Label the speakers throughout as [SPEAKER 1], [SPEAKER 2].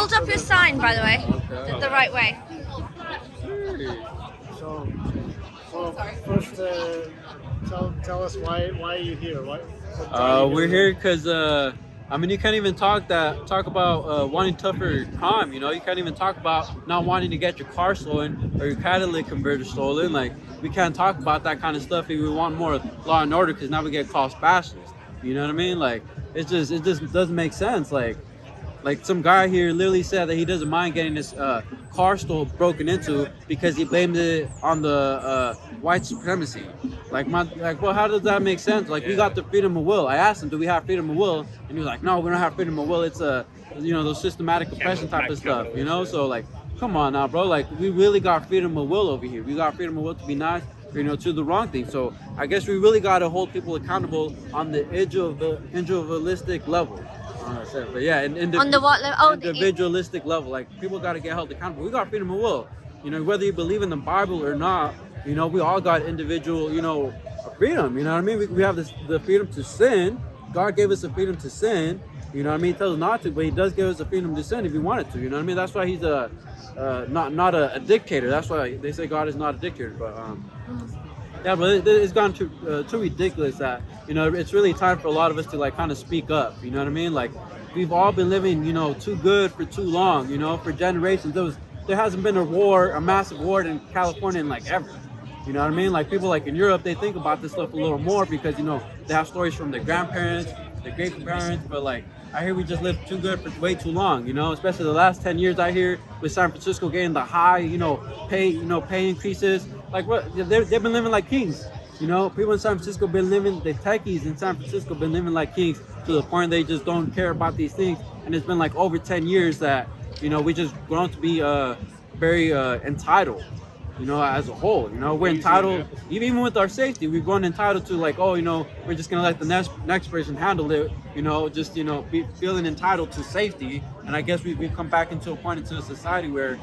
[SPEAKER 1] Hold up your sign, by the way, the right way.
[SPEAKER 2] So, first, tell us why are you here?
[SPEAKER 3] We're here because I mean, you can't even talk about wanting tougher crime. You know, you can't even talk about not wanting to get your car stolen or your catalytic converter stolen. Like, we can't talk about that kind of stuff if we want more law and order, because now we get called fascists. You know what I mean? Like, it just doesn't make sense. Like some guy here literally said that he doesn't mind getting his car broken into because he blamed it on the white supremacy. Well, how does that make sense? Like, we got the freedom of will. I asked him, do we have freedom of will? And he was like, no, we don't have freedom of will. It's those systematic oppression type of stuff, you know? So, like, come on now, bro. Like, we really got freedom of will over here. We got freedom of will to be nice, to the wrong thing. So I guess we really got to hold people accountable on the individualistic level. But yeah,
[SPEAKER 1] On the what level? Oh,
[SPEAKER 3] individualistic level. Like, people got to get held accountable. We got freedom of will. You know, whether you believe in the Bible or not, you know, we all got individual, freedom. You know what I mean? We have the freedom to sin. God gave us the freedom to sin. You know what I mean? He tells us not to, but he does give us the freedom to sin if he wanted to. You know what I mean? That's why he's not a dictator. That's why they say God is not a dictator. But yeah, but it's gone too ridiculous that, it's really time for a lot of us to, like, kind of speak up. You know what I mean? Like, we've all been living, too good for too long, for generations. There hasn't been a massive war in California in, like, ever. You know what I mean? Like, people like in Europe, they think about this stuff a little more because, they have stories from their grandparents, their great-grandparents, but, like, I hear we just lived too good for way too long, especially the last 10 years. I hear with San Francisco getting the high, pay increases. Like, what, they've been living like kings. People in San Francisco been living, the techies in San Francisco been living like kings to the point they just don't care about these things. And it's been like over 10 years that, we just grown to be very entitled. As a whole, we're entitled, even with our safety, we've grown entitled to, like, oh, we're just gonna let the next person handle it, be feeling entitled to safety. And I guess we've come back into a point into a society where,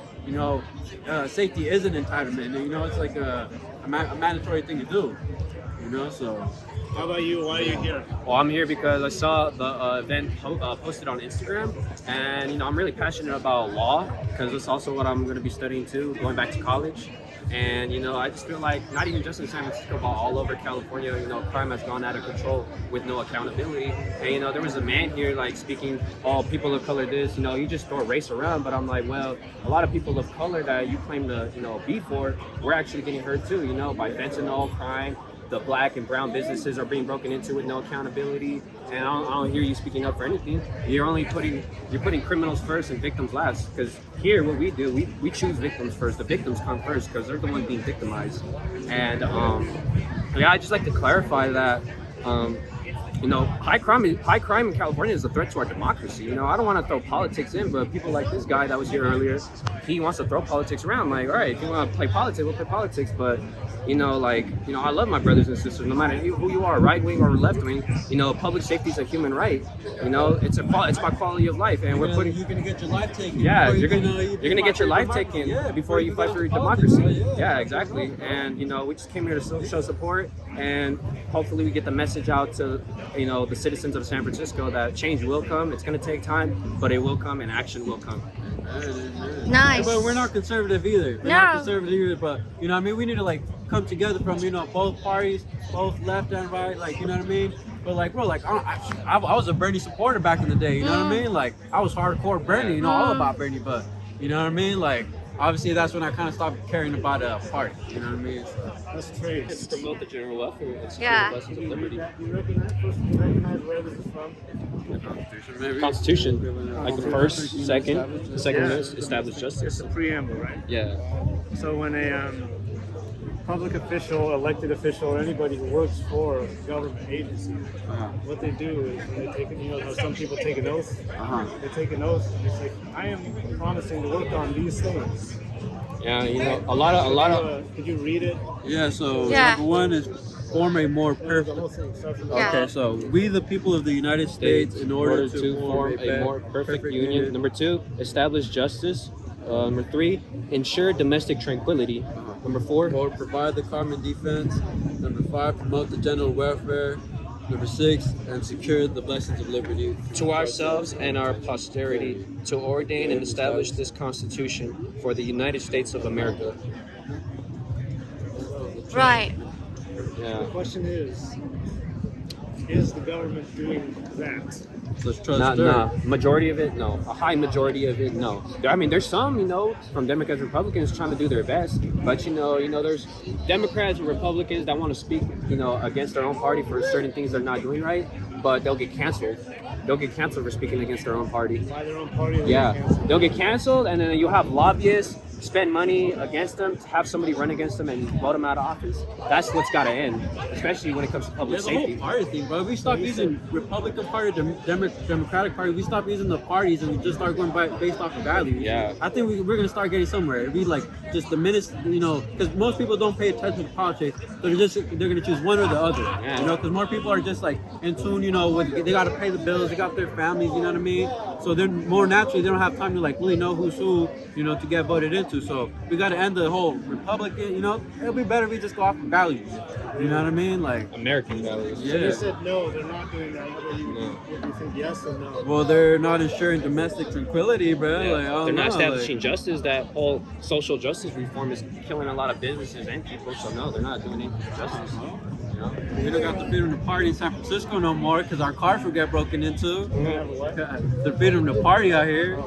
[SPEAKER 3] safety is an entitlement, it's like a mandatory thing to do, so.
[SPEAKER 2] How about you? Why are you here?
[SPEAKER 4] Well, I'm here because I saw the event posted on Instagram, and I'm really passionate about law because it's also what I'm going to be studying too, going back to college. And I just feel like not even just in San Francisco, but all over California, crime has gone out of control with no accountability. And there was a man here like speaking, all people of color this, you just throw race around, but I'm like, well, a lot of people of color that you claim to be for, we're actually getting hurt too, by fentanyl crime. The black and brown businesses are being broken into with no accountability, and I don't hear you speaking up for anything. You're putting criminals first and victims last. Because here, what we do, we choose victims first. The victims come first because they're the ones being victimized. And I just like to clarify that. High crime in California is a threat to our democracy. I don't want to throw politics in, but people like this guy that was here earlier, he wants to throw politics around. Like, all right, if you want to play politics, we'll play politics. But I love my brothers and sisters, no matter who you are, right wing or left wing. Public safety is a human right. It's my quality of life, and you're
[SPEAKER 3] gonna get your life taken.
[SPEAKER 4] Yeah, you're gonna get your life taken before you fight for your democracy. Yeah, exactly. And we just came here to show support, and hopefully we get the message out to the citizens of San Francisco that change will come. It's gonna take time, but it will come, and action will come.
[SPEAKER 1] Nice.
[SPEAKER 3] But we're not conservative either. But we need to, like, come together from both parties, both left and right. Like, you know what I mean? But, like, bro, like, I was a Bernie supporter back in the day. You know what I mean? Like, I was hardcore Bernie. All about Bernie. But you know what I mean? Like, obviously that's when I kind of stopped caring about a party. You know what I mean? So.
[SPEAKER 2] That's true.
[SPEAKER 4] It's to promote the general welfare and secure
[SPEAKER 1] Yeah.
[SPEAKER 4] the blessings of liberty.
[SPEAKER 2] You recognize where this is from?
[SPEAKER 3] The Constitution, maybe.
[SPEAKER 4] Constitution, like the first, the second is established justice.
[SPEAKER 2] It's a preamble, right?
[SPEAKER 4] Yeah.
[SPEAKER 2] So when a public official, elected official, or anybody who works for a government agency, what they do is when they take, how some people take an oath. They take an oath, and it's like, I am promising to work on these things.
[SPEAKER 4] Yeah, a lot of.
[SPEAKER 2] Could you read it?
[SPEAKER 3] Yeah. So
[SPEAKER 1] Yeah.
[SPEAKER 3] number one is form a more
[SPEAKER 2] The
[SPEAKER 3] perfect.
[SPEAKER 2] whole thing. Start from the
[SPEAKER 1] Yeah.
[SPEAKER 3] Okay, so we, the people of the United States, in order to
[SPEAKER 4] form a more perfect union. Number 2, establish justice. Number 3, ensure domestic tranquility. Number 4,
[SPEAKER 3] provide the common defense. Number 5, promote the general welfare. Number 6, and secure the blessings of liberty.
[SPEAKER 4] To ourselves and our posterity, to ordain and establish this Constitution for the United States of America.
[SPEAKER 1] Right.
[SPEAKER 4] Yeah.
[SPEAKER 2] The question is the government doing that?
[SPEAKER 3] Let's trust
[SPEAKER 4] Not,
[SPEAKER 3] her.
[SPEAKER 4] nah. Majority of it, no. A high majority of it, no. I mean, there's some, from Democrats and Republicans trying to do their best, but there's Democrats and Republicans that want to speak, against their own party for certain things they're not doing right, but they'll get canceled. They'll get canceled for speaking against their own party.
[SPEAKER 2] By their own party?
[SPEAKER 4] Yeah, they'll get canceled, and then you'll have lobbyists spend money against them to have somebody run against them and vote them out of office. That's what's got to end, especially when it comes to public
[SPEAKER 3] There's a
[SPEAKER 4] safety.
[SPEAKER 3] whole party thing, bro. We stop using Republican Party, Democratic Party. We stop using the parties and we just start going based off of values.
[SPEAKER 4] Yeah.
[SPEAKER 3] I think we're gonna start getting somewhere. It'd be like just the minutes, because most people don't pay attention to politics, so they're gonna choose one or the other.
[SPEAKER 4] Yeah.
[SPEAKER 3] Because more people are just like in tune, with they gotta pay the bills, they got their families, you know what I mean? So they're more naturally they don't have time to like really know who's who, to get voted into. So we gotta end the whole Republican. It'll be better if we just go off of values. You know what I mean? Like
[SPEAKER 4] American values.
[SPEAKER 3] yeah.
[SPEAKER 2] So you said no, they're not doing that. What do you think, yes or no?
[SPEAKER 3] Well, they're not ensuring domestic tranquility, bro.
[SPEAKER 4] Yeah.
[SPEAKER 3] Like, I don't
[SPEAKER 4] They're not
[SPEAKER 3] know,
[SPEAKER 4] establishing justice. That whole social justice reform is killing a lot of businesses and people. So no, they're not doing anything for justice.
[SPEAKER 3] We don't got the freedom to party in San Francisco no more because our cars will get broken into. The freedom to party out here.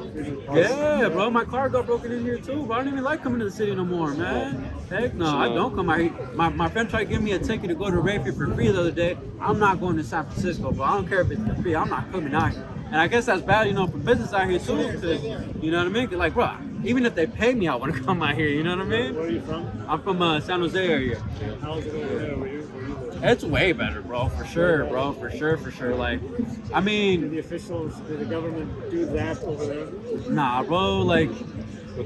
[SPEAKER 3] Yeah, bro, my car got broken in here too, bro. I don't even like coming to the city no more, man. Heck no, I don't come out here. My friend tried to give me a ticket to go to Rayfield for free the other day. I'm not going to San Francisco, bro. I don't care if it's for free. I'm not coming out here. And I guess that's bad, for business out here too, because, you know what I mean? 'Cause, like, bro, even if they pay me, I want to come out here, you know what I mean?
[SPEAKER 2] Where are you from?
[SPEAKER 3] I'm from San Jose area.
[SPEAKER 2] How's it over there where you live?
[SPEAKER 3] It's way better, bro, for sure, bro, for sure. Like, I
[SPEAKER 2] Did
[SPEAKER 3] mean,
[SPEAKER 2] the officials, did the government do that over there?
[SPEAKER 3] nah, bro, like,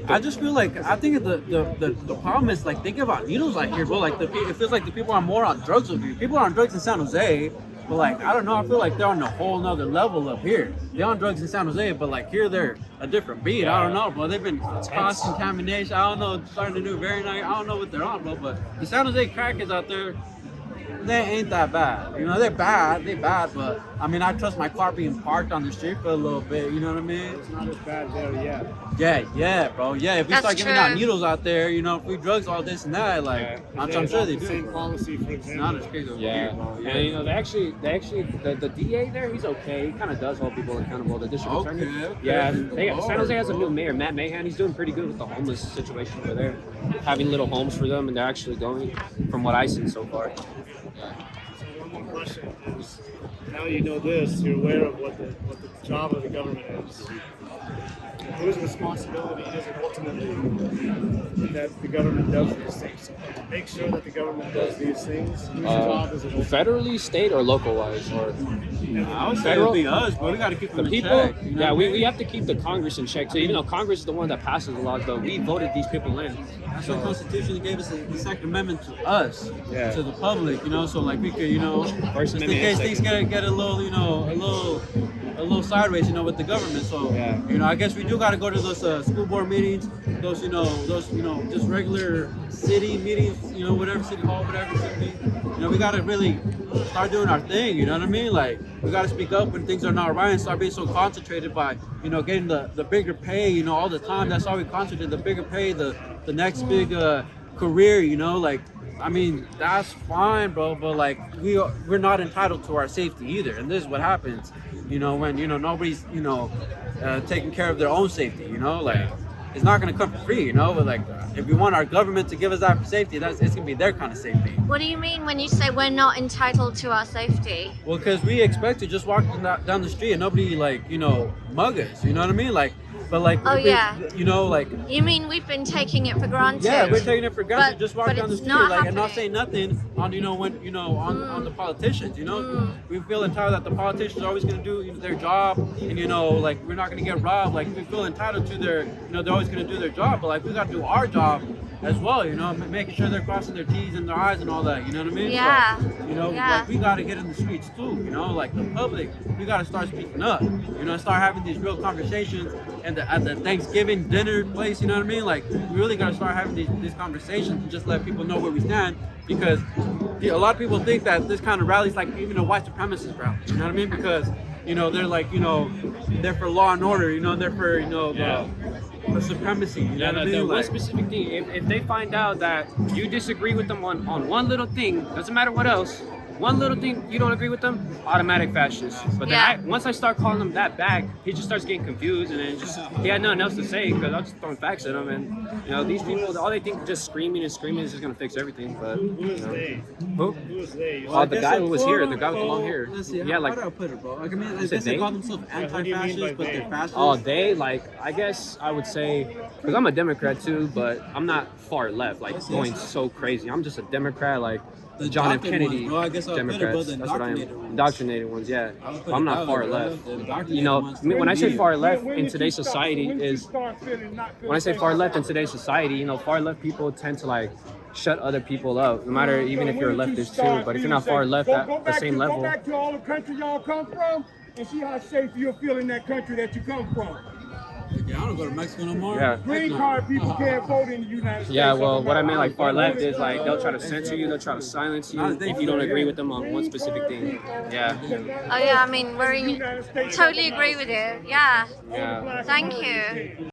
[SPEAKER 3] I just feel like, I think the problem is, like, think about needles out here, bro, like, it feels like the people are more on drugs over here. People are on drugs in San Jose, but, like, I don't know, I feel like they're on a whole nother level up here. They're on drugs in San Jose, but, like, here they're a different beat. I don't know, bro, they've been cross-contamination, I don't know, starting to do very nice, I don't know what they're on, bro, but the San Jose crackers out there, they ain't that bad. They're bad, but I mean, I trust my car being parked on the street for a little bit, you know what I mean?
[SPEAKER 2] It's not as bad there yet.
[SPEAKER 3] Yeah, bro. Yeah, if we
[SPEAKER 1] That's
[SPEAKER 3] start giving out
[SPEAKER 1] true.
[SPEAKER 3] needles out there, free drugs, all this and that, like, I'm sure they
[SPEAKER 2] the
[SPEAKER 3] do.
[SPEAKER 2] same policy, for
[SPEAKER 3] It's
[SPEAKER 2] example.
[SPEAKER 3] not as crazy over here, bro.
[SPEAKER 4] And the DA there, he's okay. He kind of does hold people accountable. The district attorney.
[SPEAKER 3] Okay.
[SPEAKER 4] Yeah, San Jose has a new mayor, Matt Mahan. He's doing pretty good with the homeless situation over there, having little homes for them, and they're actually going, from what I've seen so far.
[SPEAKER 2] So one more question is, now you know this, you're aware of what the job of the government is. Whose responsibility is it ultimately that the government does these things? Make sure that the government does these things. Whose job is it ultimately?
[SPEAKER 4] Federally, state, or local wise, or
[SPEAKER 3] I would say
[SPEAKER 4] Federal-
[SPEAKER 3] it'd be us, bro. We gotta keep them
[SPEAKER 4] the
[SPEAKER 3] in
[SPEAKER 4] people?
[SPEAKER 3] check. You know
[SPEAKER 4] Yeah,
[SPEAKER 3] what I mean?
[SPEAKER 4] we have to keep the Congress in check. So even though Congress is the one that passes the laws, but we voted these people in.
[SPEAKER 3] That's what the Constitution gave us the Second Amendment to us,
[SPEAKER 4] Yeah.
[SPEAKER 3] to the public, so like we could,
[SPEAKER 4] First
[SPEAKER 3] just in
[SPEAKER 4] Amendment
[SPEAKER 3] case
[SPEAKER 4] and
[SPEAKER 3] things get a little, a little sideways, with the government. So,
[SPEAKER 4] Yeah.
[SPEAKER 3] I guess we do got to go to those school board meetings, those, just regular city meetings, whatever city hall, whatever it should be. We got to really start doing our thing. You know what I mean? Like, we got to speak up when things are not right and start being so concentrated by, getting the bigger pay, all the time. That's all we concentrate, the bigger pay, the next big career, like, I mean, that's fine, bro, but like we're not entitled to our safety either. And this is what happens, when nobody's taking care of their own safety, like it's not gonna come for free, but like if we want our government to give us that safety, it's gonna be their kind of safety.
[SPEAKER 1] What do you mean when you say we're not entitled to our safety?
[SPEAKER 3] Well, because we expect to just walk down the street and nobody mug us, you know what I mean? Like, but like,
[SPEAKER 1] Oh, yeah.
[SPEAKER 3] like.
[SPEAKER 1] You mean we've been taking it for granted?
[SPEAKER 3] Yeah, we're taking it for granted.
[SPEAKER 1] But-
[SPEAKER 3] Just walk
[SPEAKER 1] but
[SPEAKER 3] down the
[SPEAKER 1] it's
[SPEAKER 3] street,
[SPEAKER 1] not
[SPEAKER 3] and not
[SPEAKER 1] happening.
[SPEAKER 3] saying nothing on on the politicians. We feel entitled that the politicians are always going to do their job, and like we're not going to get robbed. Like we feel entitled to their, they're always going to do their job, but like we got to do our job as well. Making sure they're crossing their T's and their I's and all that. You know what I mean?
[SPEAKER 1] Yeah.
[SPEAKER 3] So,
[SPEAKER 1] Yeah.
[SPEAKER 3] like we got to get in the streets too. Like the public, we got to start speaking up. Start having these real conversations. And at the Thanksgiving dinner place, you know what I mean? Like, we really got to start having these conversations and just let people know where we stand, because a lot of people think that this kind of rally is like even a white supremacist rally. You know what I mean? Because they're like they're for law and order. They're for the supremacy. You know what I mean?
[SPEAKER 4] The one
[SPEAKER 3] Like,
[SPEAKER 4] specific thing, if they find out that you disagree with them on one little thing, doesn't matter what else, one little thing you don't agree with them, automatic fascist. But then once I start calling him that back, he just starts getting confused, and then he had nothing else to say because I was just throwing facts at him. And these people, all they think just screaming and screaming is just gonna fix everything. But
[SPEAKER 2] Who is they?
[SPEAKER 4] who?
[SPEAKER 2] Who is they?
[SPEAKER 3] Well,
[SPEAKER 4] The guy who was here, the guy with the long hair.
[SPEAKER 3] Let's see.
[SPEAKER 4] Yeah,
[SPEAKER 3] How
[SPEAKER 4] like
[SPEAKER 3] do I put it, bro? Like, I mean, I
[SPEAKER 4] said
[SPEAKER 3] guess they
[SPEAKER 4] they?
[SPEAKER 3] call themselves
[SPEAKER 2] What do you mean by
[SPEAKER 3] anti-fascist, but
[SPEAKER 2] they?
[SPEAKER 3] they're fascist.
[SPEAKER 4] Oh, they I guess I would say, because I'm a Democrat too, but I'm not far left, like going so crazy. I'm just a Democrat, like
[SPEAKER 3] The
[SPEAKER 4] John F.
[SPEAKER 3] indoctrinated
[SPEAKER 4] Kennedy
[SPEAKER 3] ones, bro. I guess I'll put it, bro,
[SPEAKER 4] Democrats.
[SPEAKER 3] the
[SPEAKER 4] That's what I am.
[SPEAKER 3] indoctrinated ones.
[SPEAKER 4] Indoctrinated ones, yeah.
[SPEAKER 3] I would put
[SPEAKER 4] I'm
[SPEAKER 3] it
[SPEAKER 4] not
[SPEAKER 3] that
[SPEAKER 4] far
[SPEAKER 3] way, bro.
[SPEAKER 4] left.
[SPEAKER 3] The indoctrinated ones.
[SPEAKER 4] When I say far left
[SPEAKER 5] When
[SPEAKER 4] in
[SPEAKER 5] did
[SPEAKER 4] today's
[SPEAKER 5] you start-
[SPEAKER 4] society
[SPEAKER 5] when did you
[SPEAKER 4] is
[SPEAKER 5] start feeling not feeling
[SPEAKER 4] when I say
[SPEAKER 5] safe?
[SPEAKER 4] far left in today's society, far left people tend to like shut other people up, no matter even if you're a
[SPEAKER 5] When did you
[SPEAKER 4] leftist
[SPEAKER 5] start
[SPEAKER 4] too. But if you're
[SPEAKER 5] feeling
[SPEAKER 4] not far
[SPEAKER 5] safe?
[SPEAKER 4] left
[SPEAKER 5] Go
[SPEAKER 4] at the
[SPEAKER 5] back
[SPEAKER 4] same
[SPEAKER 5] to,
[SPEAKER 4] level,
[SPEAKER 5] Go back to all the country y'all come from and see how safe you'll feel in that country that you come from.
[SPEAKER 3] Okay, I don't go to Mexico no more.
[SPEAKER 4] Yeah.
[SPEAKER 5] Green card people can't vote in the United States.
[SPEAKER 4] yeah.
[SPEAKER 5] of
[SPEAKER 4] Well, what I meant
[SPEAKER 5] America.
[SPEAKER 4] like far left is like they'll try to censor you, they'll try to silence you if you don't agree with them on one specific thing. Yeah.
[SPEAKER 1] Oh yeah, I mean, totally agree with you. Yeah.
[SPEAKER 4] Yeah.
[SPEAKER 1] Thank you.